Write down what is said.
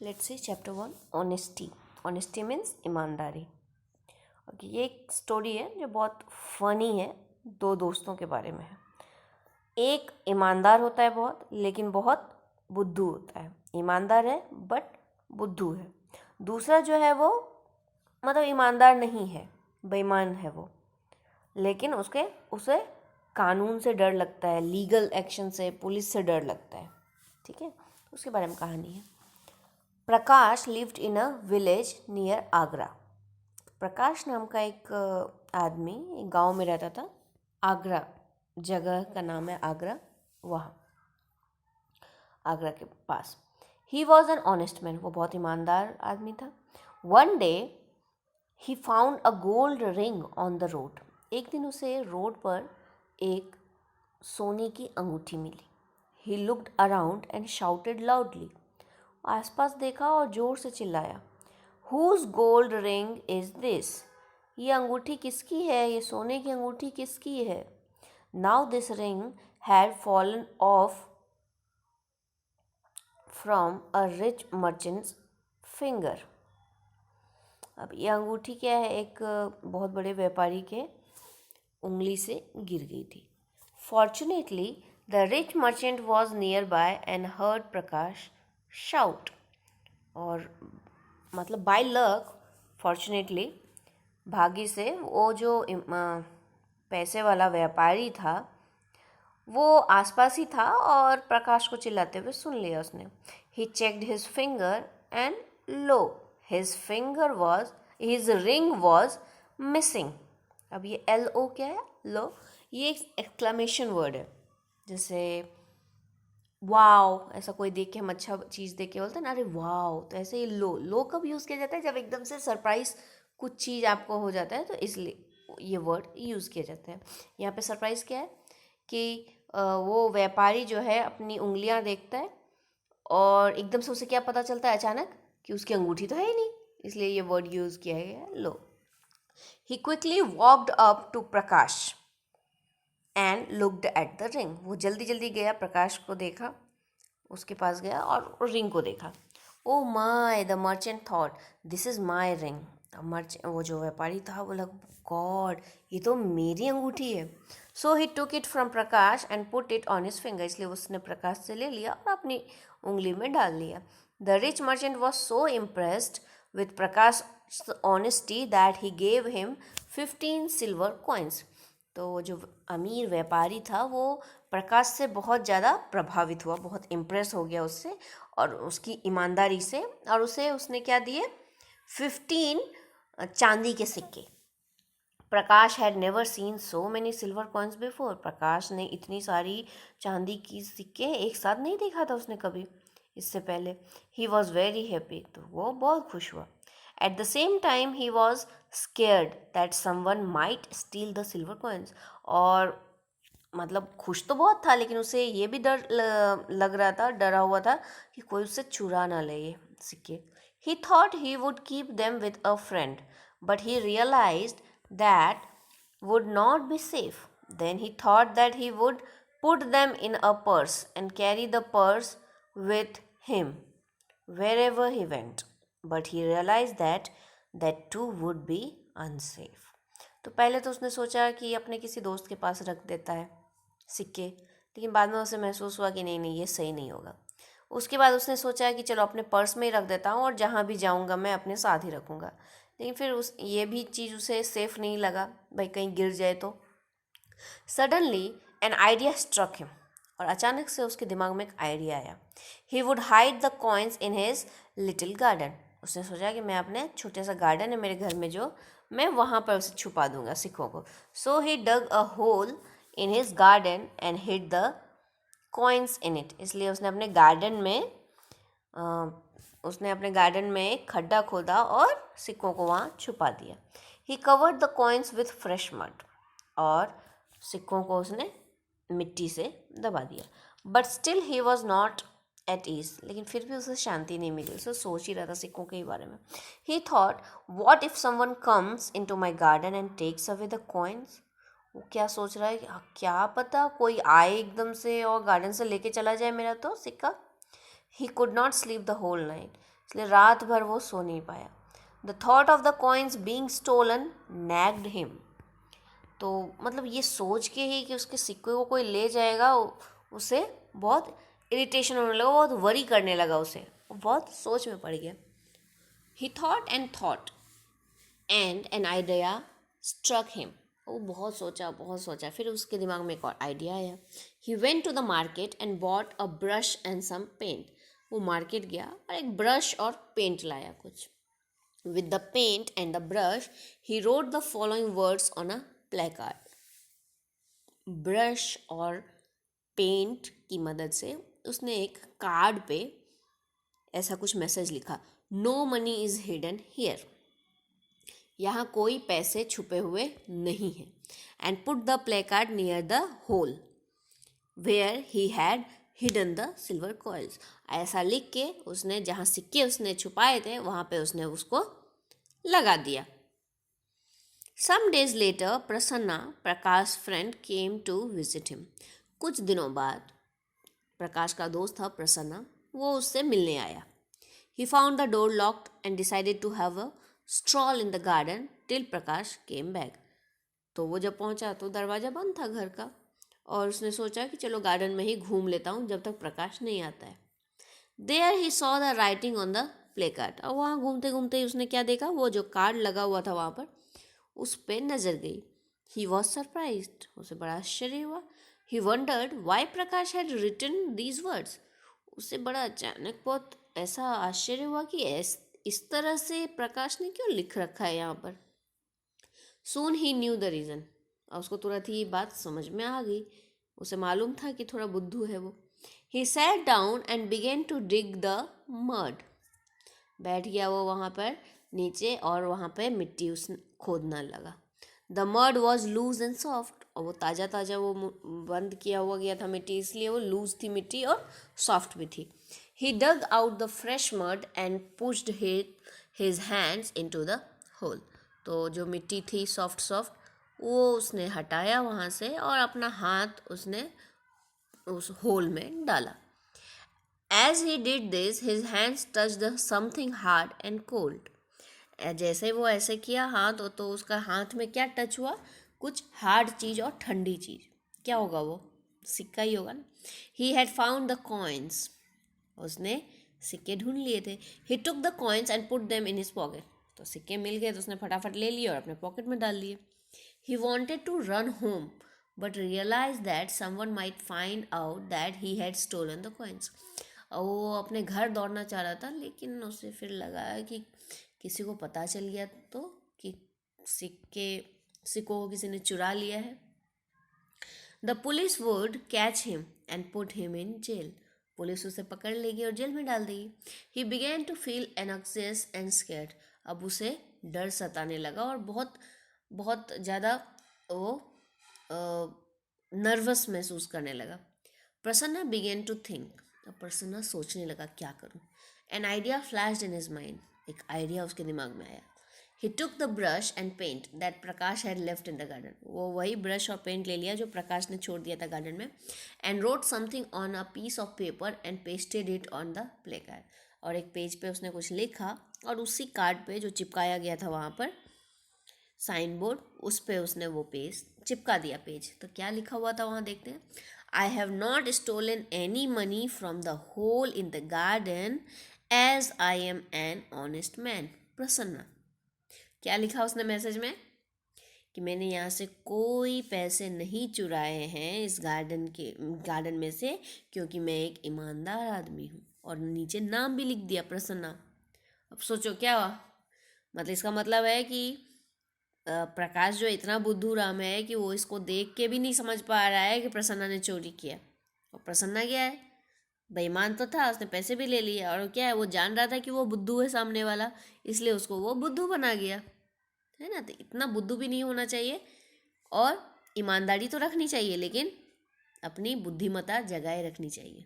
Let's see chapter 1 honesty. Honesty means ईमानदारी. Okay, ये एक स्टोरी है जो बहुत फनी है. दो दोस्तों के बारे में है. एक ईमानदार होता है बहुत, लेकिन बहुत बुद्धू होता है. ईमानदार है बट बुद्धू है. दूसरा जो है वो मतलब ईमानदार नहीं है, बेईमान है वो, लेकिन उसे कानून से डर लगता है, लीगल एक्शन से, पुलिस से डर लगता है. ठीक है, उसके बारे में कहानी है. Prakash lived in a village near Agra. Prakash नाम का एक आदमी एक गांव में रहता था. आगरा जगह का नाम है आगरा, वहाँ आगरा के पास. He was an honest man. वो बहुत ईमानदार आदमी था. One day he found a gold ring on the road. एक दिन उसे रोड पर एक सोने की अंगूठी मिली. He looked around and shouted loudly. आसपास देखा और जोर से चिल्लाया, whose gold ring is this? ये अंगूठी किसकी है? ये सोने की अंगूठी किसकी है? Now this ring had fallen of from a rich merchants finger. अब ये अंगूठी क्या है? एक बहुत बड़े व्यापारी के उंगली से गिर गई थी. Fortunately the rich merchant was near by and heard Prakash shout. और मतलब बाय लक, फॉर्चुनेटली, भाग्य से, वो जो पैसे वाला व्यापारी था वो आसपास ही था और प्रकाश को चिल्लाते हुए सुन लिया उसने. He checked his finger and lo, his ring was missing. अब ये LO क्या है? लो. ये एक एक्सक्लेमेशन वर्ड है. जैसे वाओ, ऐसा कोई देख के हम अच्छा चीज़ देख के बोलते हैं ना, अरे वाओ. तो ऐसे ही लो कब यूज़ किया जाता है? जब एकदम से सरप्राइज कुछ चीज़ आपको हो जाता है, तो इसलिए ये वर्ड यूज़ किया जाता है. यहाँ पे सरप्राइज क्या है कि वो व्यापारी जो है अपनी उंगलियां देखता है और एकदम से उसे क्या पता चलता है अचानक कि उसकी अंगूठी तो है ही नहीं, इसलिए ये वर्ड यूज़ किया गया है, lo. He quickly walked up to Prakash and looked at the ring. वो जल्दी जल्दी गया, प्रकाश को देखा, उसके पास गया और रिंग को देखा. Oh my, the merchant thought, this is my ring. वो जो व्यापारी था बोला, गॉड, ये तो मेरी अंगूठी है. So he took it from Prakash and put it on his finger. इसलिए उसने प्रकाश से ले लिया और अपनी उंगली में डाल लिया. The rich merchant was so impressed with Prakash honesty that he gave him 15 silver coins. तो जो अमीर व्यापारी था वो प्रकाश से बहुत ज़्यादा प्रभावित हुआ, बहुत इम्प्रेस हो गया उससे और उसकी ईमानदारी से, और उसने क्या दिए? 15 चांदी के सिक्के. Prakash had never seen so many silver coins before. Prakash ने इतनी सारी चांदी की सिक्के एक साथ नहीं देखा था उसने कभी इससे पहले. He was very happy. तो वो बहुत खुश हुआ. At the same time he was scared that someone might steel the silver coins. और मतलब खुश तो बहुत था, लेकिन उसे ये भी डर लग रहा था, डरा हुआ था कि कोई उससे चुरा ना ले ये सिक्के. He thought he would keep them with a friend, but he realised that would not be safe. Then he thought that he would put them in a purse and carry the purse with him wherever he went. But he realized that that too would be unsafe. तो पहले तो उसने सोचा कि अपने किसी दोस्त के पास रख देता है सिक्के, लेकिन बाद में उसे महसूस हुआ कि नहीं ये सही नहीं होगा. उसके बाद उसने सोचा कि चलो अपने पर्स में ही रख देता हूँ और जहाँ भी जाऊँगा मैं अपने साथ ही रखूँगा. लेकिन फिर ये भी चीज़ उसे सेफ नहीं लगा, भाई कहीं गिर जाए तो. Suddenly an idea struck him. और अचानक से उसके दिमाग में एक आइडिया आया. He would hide the coins in his little garden. उसने सोचा कि मैं अपने छोटे सा गार्डन है मेरे घर में जो, मैं वहाँ पर उसे छुपा दूंगा सिक्कों को. So he dug a hole in his garden and hid the coins in it. इसलिए उसने अपने गार्डन में एक खड्डा खोदा और सिक्कों को वहाँ छुपा दिया. He covered the coins with fresh mud. और सिक्कों को उसने मिट्टी से दबा दिया. But still he was not at ease. लेकिन फिर भी उसे शांति नहीं मिली. उसे सोच ही रहा था सिक्कों के बारे में. He thought, what if someone comes into my garden and takes away the coins. वो क्या सोच रहा है कि क्या पता कोई आए एकदम से और गार्डन से लेके चला जाए मेरा तो सिक्का. He could not sleep the whole night. इसलिए रात भर वो सो नहीं पाया. The thought of the coins being stolen nagged him. तो मतलब ये सोच के ही कि उसके सिक्के को कोई ले जाएगा, उसे बहुत इरिटेशन होने लगा, बहुत वरी करने लगा उसे, वो बहुत सोच में पड़ गया. He thought and an idea struck him. वो बहुत सोचा फिर उसके दिमाग में एक और आइडिया आया. He went to the market and bought a brush and some paint. वो मार्केट गया और एक ब्रश और पेंट लाया कुछ. With the paint and the brush he wrote the following words on a placard. Brush और paint की मदद से उसने एक कार्ड पे ऐसा कुछ मैसेज लिखा. No money is hidden here. यहाँ कोई पैसे छुपे हुए नहीं हैं. And put the placard near the hole where he had hidden the silver coins. ऐसा लिख के उसने जहाँ सिक्के उसने छुपाए थे वहाँ पे उसने उसको लगा दिया. Some days later, Prasanna, Prakash's friend, came to visit him. कुछ दिनों बाद प्रकाश का दोस्त था प्रसन्ना, वो उससे मिलने आया. He found the door locked and decided to have a stroll in the garden till Prakash came back. तो वो जब पहुंचा तो दरवाज़ा बंद था घर का, और उसने सोचा कि चलो गार्डन में ही घूम लेता हूँ जब तक प्रकाश नहीं आता है. There he saw the writing on the placard. और वहाँ घूमते घूमते ही उसने क्या देखा, वो जो कार्ड लगा हुआ था वहाँ पर उस पे नजर गई. He was surprised. उसे बड़ा आश्चर्य हुआ. He wondered why Prakash had written these words. उसे बड़ा अचानक बहुत ऐसा आश्चर्य हुआ कि इस तरह से प्रकाश ने क्यों लिख रखा है यहाँ पर. Soon he knew the reason. और उसको तुरंत ही ये बात समझ में आ गई. उसे मालूम था कि थोड़ा बुद्धू है वो. He sat down and began to dig the mud. बैठ गया वो वहाँ पर नीचे और वहाँ पे मिट्टी उस खोदना लगा. The mud was loose and soft. और वो ताज़ा ताज़ा वो बंद किया हुआ गया था मिट्टी, इसलिए वो लूज थी मिट्टी और सॉफ्ट भी थी. He dug out the fresh mud and pushed his hands into the hole. तो जो मिट्टी थी सॉफ्ट वो उसने हटाया वहाँ से और अपना हाथ उसने उस होल में डाला. As he did this, his hands touched something hard and cold. जैसे वो ऐसे किया हाथ, तो उसका हाथ में क्या टच हुआ, कुछ हार्ड चीज़ और ठंडी चीज़. क्या होगा वो, सिक्का ही होगा ना. He had found the coins. उसने सिक्के ढूंढ लिए थे. He took the coins and put them in his pocket. तो सिक्के मिल गए तो उसने फटाफट ले लिए और अपने पॉकेट में डाल लिए. He wanted to run home but realized that someone might find out that he had stolen the coins. और वो अपने घर दौड़ना चाह रहा था, लेकिन उसे फिर लगा कि किसी को पता चल गया तो कि सिक्कों को किसी ने चुरा लिया है. The police would catch him and put him in jail. Police उसे पकड़ लेगी और जेल में डाल देगी. He began to feel anxious and scared. अब उसे डर सताने लगा और बहुत बहुत ज़्यादा वो नर्वस महसूस करने लगा. Prasanna began to think. अब प्रसन्ना सोचने लगा क्या करूं. An idea flashed in his mind. एक आइडिया उसके दिमाग में आया. He took the brush and paint that Prakash had left in the garden. वो वही ब्रश और पेंट ले लिया जो प्रकाश ने छोड़ दिया था गार्डन में. And wrote something on a piece of paper and pasted it on the placard. और एक पेज पे उसने कुछ लिखा और उसी कार्ड पे जो चिपकाया गया था वहाँ पर साइन बोर्ड, उस पे उसने वो पेज चिपका दिया पेज. तो क्या लिखा हुआ था वहाँ देखते हैं. I have not stolen any money from the hole in the garden as I am an honest man. Prasanna. क्या लिखा उसने मैसेज में कि मैंने यहाँ से कोई पैसे नहीं चुराए हैं इस गार्डन में से, क्योंकि मैं एक ईमानदार आदमी हूँ. और नीचे नाम भी लिख दिया प्रसन्ना. अब सोचो क्या हुआ. मतलब इसका मतलब है कि प्रकाश जो इतना बुद्धू राम है कि वो इसको देख के भी नहीं समझ पा रहा है कि प्रसन्ना ने चोरी किया. और प्रसन्ना क्या है, बेईमान तो था, उसने पैसे भी ले लिए. और क्या है, वो जान रहा था कि वो बुद्धू है सामने वाला, इसलिए उसको वो बुद्धू बना गया है ना. तो इतना बुद्धू भी नहीं होना चाहिए और ईमानदारी तो रखनी चाहिए, लेकिन अपनी बुद्धिमत्ता जगाए रखनी चाहिए.